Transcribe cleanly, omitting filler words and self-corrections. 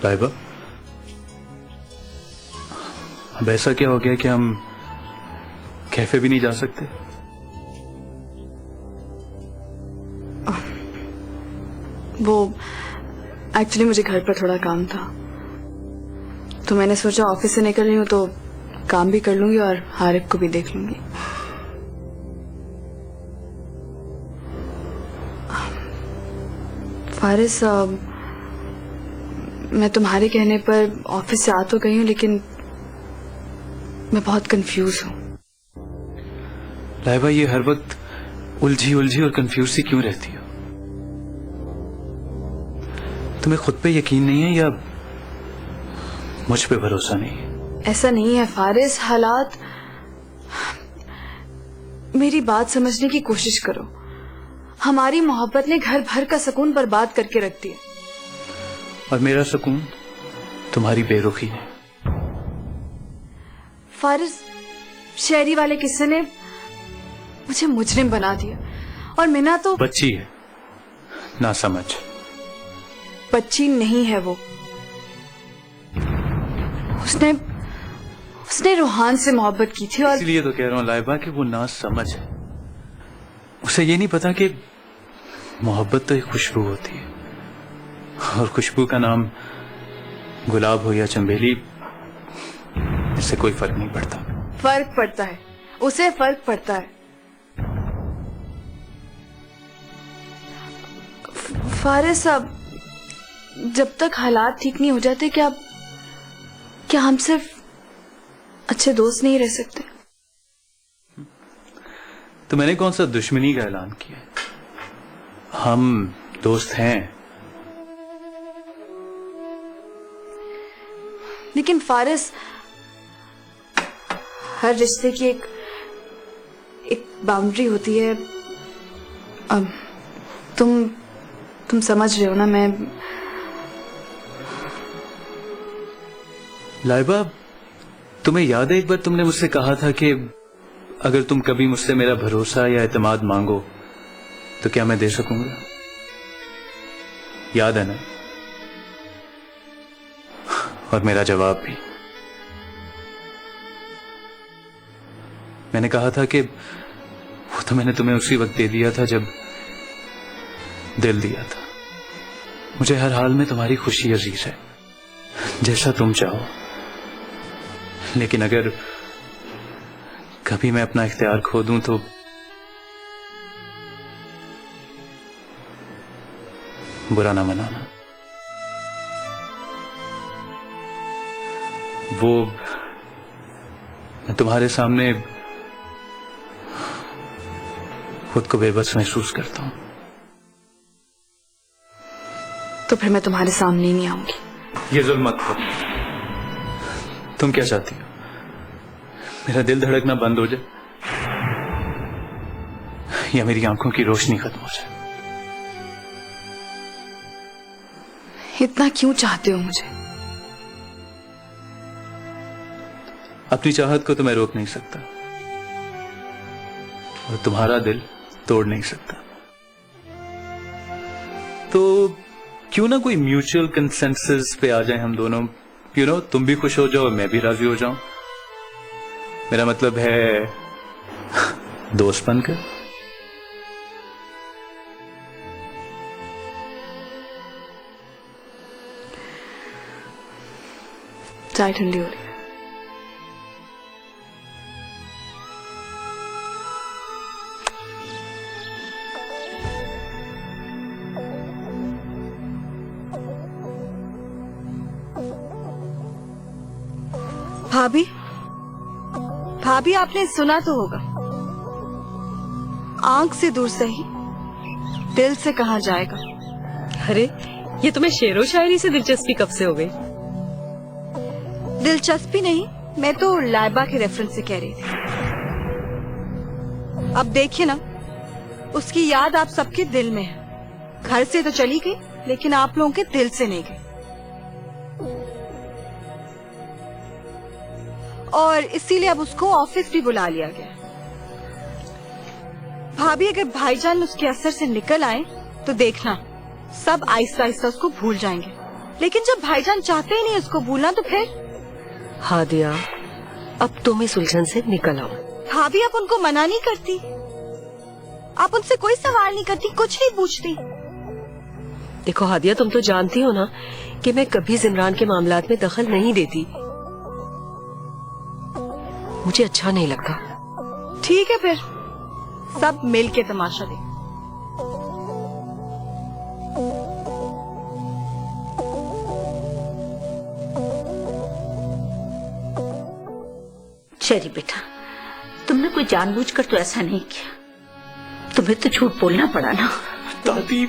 लाइबा, अब ऐसा क्या हो गया कि हम कैफे भी नहीं जा सकते? वो एक्चुअली मुझे घर पर थोड़ा काम था, तो मैंने सोचा ऑफिस से निकल रही हूँ तो काम भी कर लूंगी और हारिफ को भी देख लूंगी। फारिस, मैं तुम्हारे कहने पर ऑफिस से आ तो गई हूँ, लेकिन मैं बहुत कंफ्यूज हूँ। लाइबा, ये हर वक्त उलझी उलझी और कंफ्यूज सी क्यों रहती हो? तुम्हें खुद पे यकीन नहीं है या मुझ पे भरोसा नहीं है? ऐसा नहीं है फारिस, हालात, मेरी बात समझने की कोशिश करो। हमारी मोहब्बत ने घर भर का सुकून बर्बाद करके रख दिया। और मेरा सुकून तुम्हारी बेरुखी ने। फारिस, शहरी वाले किस्से ने मुझे मुजरिम बना दिया और मिना तो बच्ची है, ना समझ। बच्ची नहीं है वो। उसने रूहान से मोहब्बत की थी और इसलिए तो कह रहा हूँ लाइबा कि वो ना समझ है। उसे ये नहीं पता कि मोहब्बत तो एक खुशबू होती है, और खुशबू का नाम गुलाब हो या चंबेली, इससे कोई फर्क नहीं पड़ता। फर्क पड़ता है, उसे फर्क पड़ता है। फारिस, अब जब तक हालात ठीक नहीं हो जाते, क्या हम सिर्फ अच्छे दोस्त नहीं रह सकते? तो मैंने कौन सा दुश्मनी का ऐलान किया? हम दोस्त हैं। लेकिन फारिस, हर रिश्ते की एक बाउंड्री होती है। अब तुम समझ रहे हो ना? मैं लाइबा, तुम्हें याद है एक बार तुमने मुझसे कहा था कि अगर तुम कभी मुझसे मेरा भरोसा या एतमाद मांगो तो क्या मैं दे सकूंगा? याद है ना? और मेरा जवाब भी। मैंने कहा था कि वो तो मैंने तुम्हें उसी वक्त दे दिया था जब दिल दिया था। मुझे हर हाल में तुम्हारी खुशी अजीज है, जैसा तुम चाहो। लेकिन अगर कभी मैं अपना इख्तियार खो दूं तो बुरा ना मनाना। वो मैं तुम्हारे सामने खुद को बेबस महसूस करता हूं। तो फिर मैं तुम्हारे सामने ही नहीं आऊंगी। ये जुल्म मत करो। तुम क्या चाहती हो? मेरा दिल धड़कना बंद हो जाए या मेरी आंखों की रोशनी खत्म हो जाए? इतना क्यों चाहते हो मुझे? अपनी चाहत को तो मैं रोक नहीं सकता और तुम्हारा दिल तोड़ नहीं सकता। तो क्यों ना कोई म्यूचुअल कंसेंसस पे आ जाए हम दोनों। तुम भी खुश हो जाओ, मैं भी राजी हो जाऊं। मेरा मतलब है दोस्त बनकर। चाय ठंडी हो रही है। भाभी, भाभी, आपने सुना तो होगा, आंख से दूर सही, दिल से कहा जाएगा। अरे, ये तुम्हें शेरो शायरी से दिलचस्पी कब से हो गई? दिलचस्पी नहीं, मैं तो लाइबा के रेफरेंस से कह रही थी। अब देखिए ना, उसकी याद आप सबके दिल में है। घर से तो चली गई, लेकिन आप लोगों के दिल से नहीं गई। और इसीलिए अब उसको ऑफिस भी बुला लिया गया। भाभी, अगर भाईजान उसके असर से निकल आए तो देखना, सब आहिस्ता आहिस्ता उसको भूल जाएंगे। लेकिन जब भाईजान चाहते ही नहीं उसको भूलना तो फिर? हादिया, अब तुम इस उलझन से निकल आओ। भाभी आप उनको मना नहीं करती, आप उनसे कोई सवाल नहीं करती, कुछ नहीं पूछती। देखो हादिया, तुम तो जानती हो ना कि मैं कभी जिमरान के मामलात में दखल नहीं देती, मुझे अच्छा नहीं लगता। ठीक है फिर, सब मिल के तमाशा देख। चली बेटा, तुमने कोई जानबूझकर तो ऐसा नहीं किया, तुम्हें तो झूठ बोलना पड़ा ना। दादी